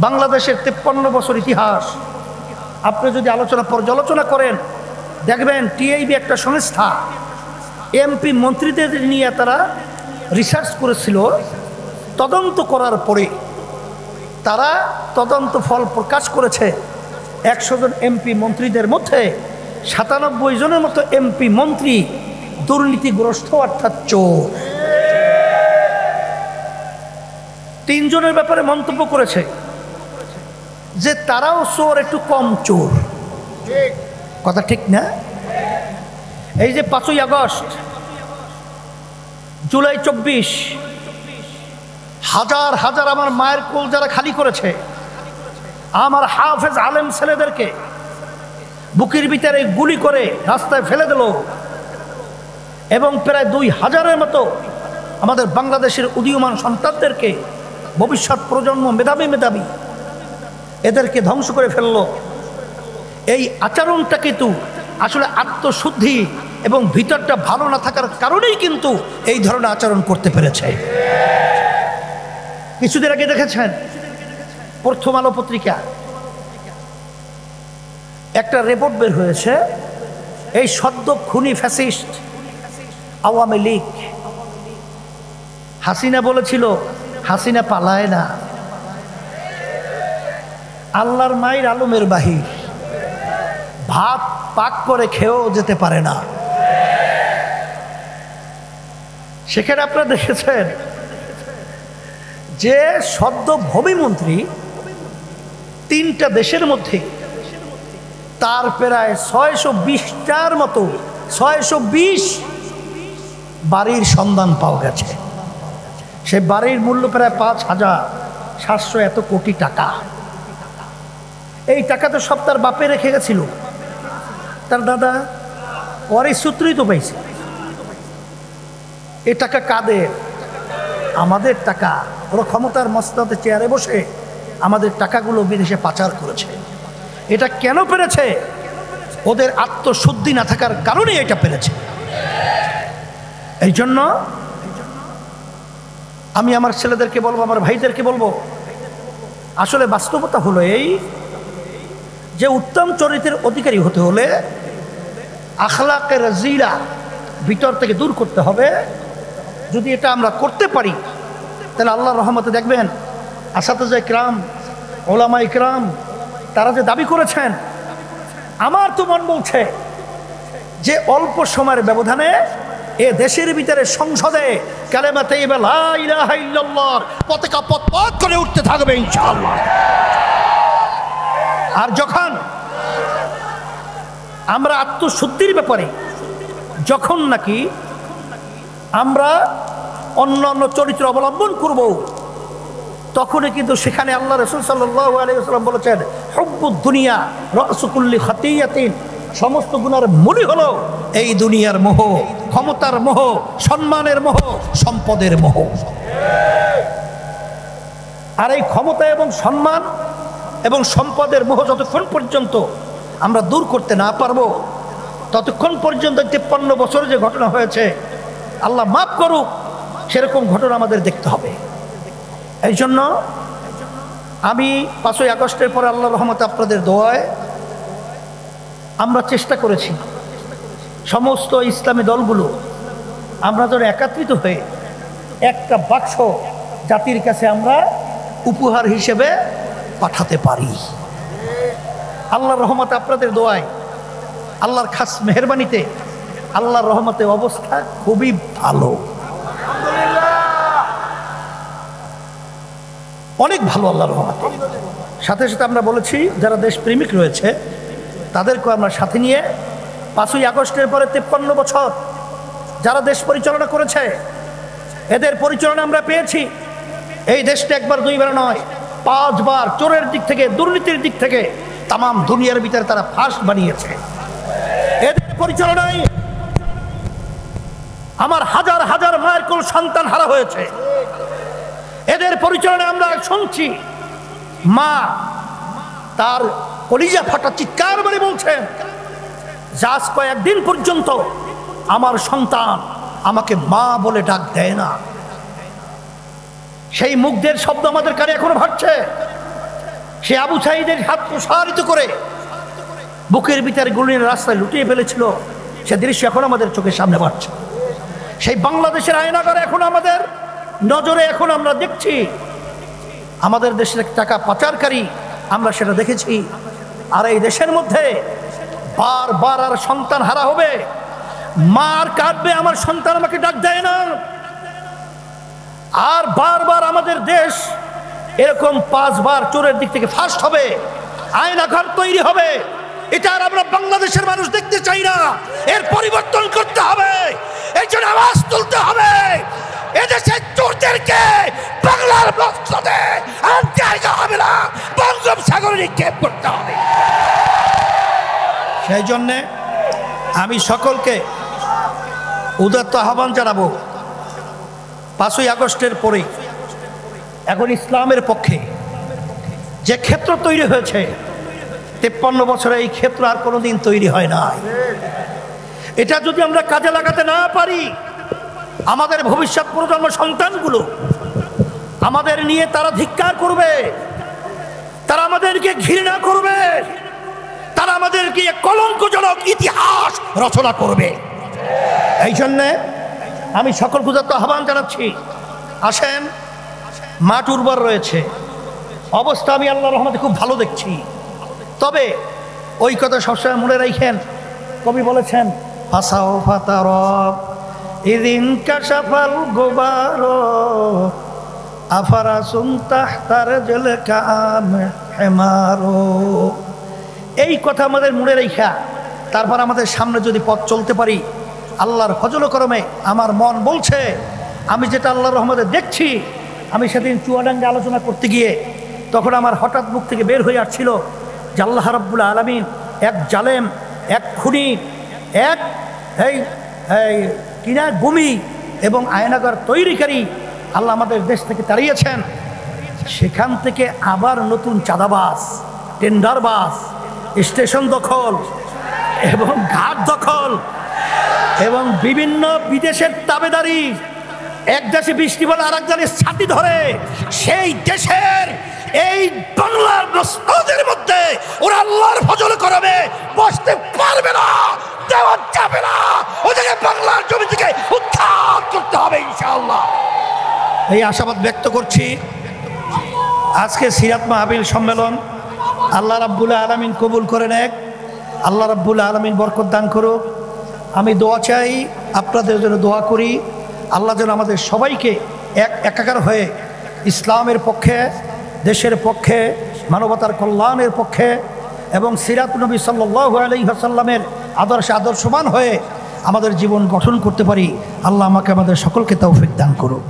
বাংলাদেশের 53 বছর ইতিহাস আপনি যদি পর্যালোচনা করেন, দেখবেন টিআইবি একটা সংস্থা এমপি মন্ত্রীদের নিয়ে তারা রিসার্চ করেছিল। তদন্ত করার পরে তারা তদন্ত ফল প্রকাশ করেছে 100 জন এমপি মন্ত্রীদের মধ্যে 97 জনের মতো এমপি মন্ত্রী দুর্নীতিগ্রস্ত, অর্থাৎ চোর। 3 জনের ব্যাপারে মন্তব্য করেছে যে তারাও চোর, একটু কম চোর। কথা ঠিক না? এই যে 5ই আগস্ট, জুলাই 24, হাজার হাজার আমার মায়ের কোল যারা খালি করেছে, আমার হাফেজ আলেম ছেলেদেরকে বুকের ভিতরে গুলি করে রাস্তায় ফেলে দিল, এবং প্রায় 2000-এর মতো আমাদের বাংলাদেশের উদীয়মান সন্তানদেরকে, ভবিষ্যৎ প্রজন্ম মেধাবী এদেরকে ধ্বংস করে ফেললো। এই আচরণটা কিন্তু আসলে আত্মশুদ্ধি এবং ভিতরটা ভালো না থাকার কারণেই কিন্তু এই ধরনের আচরণ করতে পেরেছে। কিছুদিন আগে দেখেছেন প্রথম আলো পত্রিকা একটা রিপোর্ট বের হয়েছে, এই সদ্য খুনি ফ্যাসিস্ট আওয়ামী লীগ, হাসিনা বলেছিল হাসিনা পালায় না, আল্লাহর মায়ের আলমের বাহির, ভাত পাক করে খেয়েও যেতে পারে না। সেখানে আপনারা দেখেছেন যে সদ্য ভূমিমন্ত্রী 3টা দেশের মধ্যে তার প্রায় 620টার মতো 620 বাড়ির সন্ধান পাওয়া গেছে। সে বাড়ির মূল্য প্রায় 5,700 এত কোটি টাকা। এই টাকা তো সব তার বাপে রেখে গেছিল, তার দাদা, ওর সূত্রই তো পাইছে। এ টাকা কাদের? আমাদের টাকা। ওরা ক্ষমতার মসনদে চেয়ারে বসে আমাদের টাকাগুলো বিদেশে পাচার করেছে। এটা কেন পেরেছে? ওদের আত্মশুদ্ধি না থাকার কারণে এটা পেরেছে। এই জন্য আমি আমার ছেলেদেরকে বলবো, আমার ভাইদেরকে বলবো, আসলে বাস্তবতা হলো এই যে উত্তম চরিত্রের অধিকারী হতে হলে আখলাকের রাজিলা ভিতর থেকে দূর করতে হবে। যদি এটা আমরা করতে পারি তাহলে আল্লাহর রহমতে দেখবেন আসাতেজা ইকরাম, ওলামা ইকরাম তারা যে দাবি করেছেন, আমার তো মন বলছে যে অল্প সময়ের ব্যবধানে এ দেশের ভিতরে সংসদে কালেমা তাইয়্যিবা লা ইলাহা ইল্লাল্লাহর পতাকা পথ করে উঠতে থাকবে ইনশাআল্লাহ। আর যখন আমরা আত্মশুদ্ধির ব্যাপারে যখন নাকি আমরা অন্যান্য চরিত্র অবলম্বন করব, তখনই কিন্তু সেখানে আল্লাহ রাসূল সাল্লাল্লাহু আলাইহি ওয়াসাল্লাম বলেছেন, হুব্বুদ দুনিয়া রাসু কুল্লি খাতিয়াতিন, সমস্ত গুনার মূলই হলো এই দুনিয়ার মোহ, ক্ষমতার মোহ, সম্মানের মোহ, সম্পদের মোহ। আর এই ক্ষমতা এবং সম্মান এবং সম্পদের মোহ যতক্ষণ পর্যন্ত আমরা দূর করতে না পারবো, ততক্ষণ পর্যন্ত 53 বছরে যে ঘটনা হয়েছে, আল্লাহ মাফ করুক, সেরকম ঘটনা আমাদের দেখতে হবে। এই জন্য আমি 5ই আগস্টের পরে আল্লাহর রহমতে আপনাদের দোয়ায় আমরা চেষ্টা করেছি সমস্ত ইসলামী দলগুলো আমরা যেন একত্রিত হয়ে একটা বাক্স জাতির কাছে আমরা উপহার হিসেবে পাঠাতে পারি। আল্লাহর রহমতে আপনাদের দোয়ায়, আল্লাহর খাস মেহেরবানিতে, আল্লাহর রহমতে অবস্থা খুবই ভালো, অনেক ভালো আল্লাহর রহমতে। সাথে সাথে আমরা বলেছি যারা দেশপ্রেমিক রয়েছে তাদেরকে আমরা সাথে নিয়ে 5ই আগস্টের পরে 53 বছর যারা দেশ পরিচালনা করেছে, এদের পরিচালনা আমরা পেয়েছি। এই দেশটা একবার দুইবার নয়, 5 বার চোরের দিক থেকে, দুর্নীতির দিক থেকে তামাম দুনিয়ার ভিতরে তারা ফার্স্ট বানিয়েছে। এদের পরিচালনায় আমার হাজার হাজার মায়ের কোল সন্তান হারা হয়েছে। এদের পরিচালনায় আমরা শুনছি মা তার কলিজা ফাটা চিৎকার করে বলছেন, আজ কয়েকদিন পর্যন্ত আমার সন্তান আমাকে মা বলে ডাক দেয় না। সেই মুখদের শব্দ আমাদের কানে এখনো ভাসছে। সে আবু সাঈদের হাত প্রসারিত করে বুকের ভিতরে গুলির রাস্তায় লুটিয়ে ফেলেছিল, সে দৃশ্য এখন আমাদের চোখের সামনে পড়ছে। সেই বাংলাদেশের আয়নাঘর এখন আমাদের নজরে, এখন আমরা দেখছি। আমাদের দেশের টাকা পাচারকারী আমরা সেটা দেখেছি। আর এই দেশের মধ্যে বারবার আর সন্তান হারা হবে, মার কাটবে, আমার সন্তান আমাকে ডাক দেয় না। আর বারবার আমাদের দেশ এরকম 5 বার চোরের দিক থেকে ফার্স্ট হবে, আয়নাঘর তৈরি হবে। এটা আর আমরা বাংলাদেশের মানুষ দেখতে চাই না। এর পরিবর্তন করতে হবে, এর জন্য আওয়াজ তুলতে হবে। এদেশের চোরদেরকে বাংলার মসজিদে আর জায়গা হবে না, বঙ্গোপসাগরে নিক্ষেপ করতে হবে। সেই জন্যে আমি সকলকে উদাত্ত আহ্বান জানাবো, 5ই আগস্টের পরে এখন ইসলামের পক্ষে যে ক্ষেত্র তৈরি হয়েছে, 53 বছরে এই ক্ষেত্র আর কোনোদিন তৈরি হয় নাই। এটা যদি আমরা কাজে লাগাতে না পারি, আমাদের ভবিষ্যৎ প্রজন্ম সন্তানগুলো আমাদের নিয়ে তারা ধিক্কার করবে, তারা আমাদেরকে ঘৃণা করবে, তারা আমাদেরকে কলঙ্কজনক ইতিহাস রচনা করবে। এই জন্যে আমি সকল উদাত্ত আহ্বান জানাচ্ছি, আসেন। মাঠ উর্বর রয়েছে, অবস্থা আমি আল্লাহর রহমতে খুব ভালো দেখছি। তবে ওই কথা সবসময় মনে রাখেন, কবি বলেছেন, ফাসাও ফাতার ইদিন কাশাফাল গোবার আফারা সুনতাহ তার জেলে কাম হেমারো। এই কথা আমাদের মনে রেখা তারপর আমাদের সামনে যদি পথ চলতে পারি, আল্লাহর ফজল করমে আমার মন বলছে, আমি যেটা আল্লাহর রহমতে দেখছি। আমি সেদিন চুয়াডাঙ্গে আলোচনা করতে গিয়ে তখন আমার হঠাৎ মুখ থেকে বের হয়ে আসছিল যে আল্লাহ রাব্বুল আলামিন এক জালেম, এক খুনি, এক কিনা ভূমি এবং আয়নাঘর তৈরিকারী আল্লাহ আমাদের দেশ থেকে তাড়িয়েছেন। সেখান থেকে আবার নতুন চাঁদাবাজ, টেন্ডারবাজ, স্টেশন দখল এবং ঘাট দখল এবং বিভিন্ন বিদেশের তাবেদারি, এক দেশে বৃষ্টি বলে আর এক দেশের ছাতি ধরে, সেই দেশের এই বাংলার মসজিদের মধ্যে ওরা আল্লাহর ফজল করবে বসতে পারবে না, দেওয়া যাবে না। ওদেরকে বাংলার জমি থেকে উদ্ধার করতে হবে ইনশাআল্লাহ। এই আশাবাদ ব্যক্ত করছি। আজকে সিরাত মাহফিল সম্মেলন আল্লাহ রাব্বুল আলামিন কবুল করে নেক, আল্লাহ রাব্বুল আলামিন বরকত দান করুক। আমি দোয়া চাই, আপনাদের জন্য দোয়া করি, আল্লাহ যেন আমাদের সবাইকে একাকার হয়ে ইসলামের পক্ষে, দেশের পক্ষে, মানবতার কল্যাণের পক্ষে এবং সিরাত নবী সাল্লাল্লাহু আলাইহি ওয়াসাল্লামের আদর্শে আদর্শবান হয়ে আমাদের জীবন গঠন করতে পারি। আল্লাহ আমাকে আমাদের সকলকে তৌফিক দান করুক।